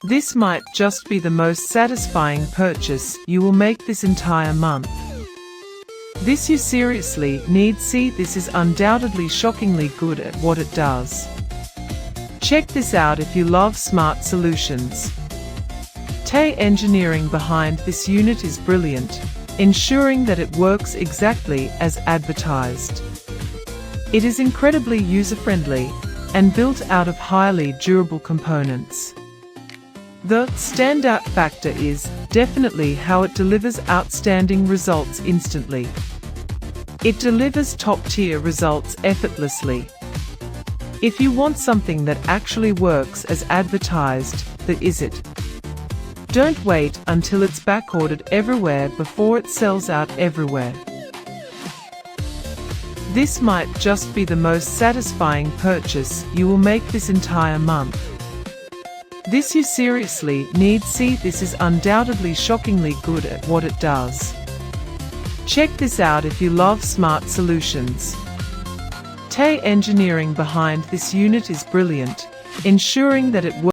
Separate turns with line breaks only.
This might just be the most satisfying purchase you will make this entire month. This you seriously need. See, this is undoubtedly shockingly good at what it does. Check this out if you love smart solutions. The engineering behind this unit is brilliant, ensuring that it works exactly as advertised. It is incredibly user-friendly and built out of highly durable components. The standout factor is definitely how it delivers outstanding results instantly. It delivers top-tier results effortlessly. If you want something that actually works as advertised, that is it. Don't wait until it's backordered everywhere before it sells out everywhere. This might just be the most satisfying purchase you will make this entire month. This you seriously need. See, this is undoubtedly shockingly good at what it does. Check this out if you love smart solutions. The engineering behind this unit is brilliant, ensuring that it works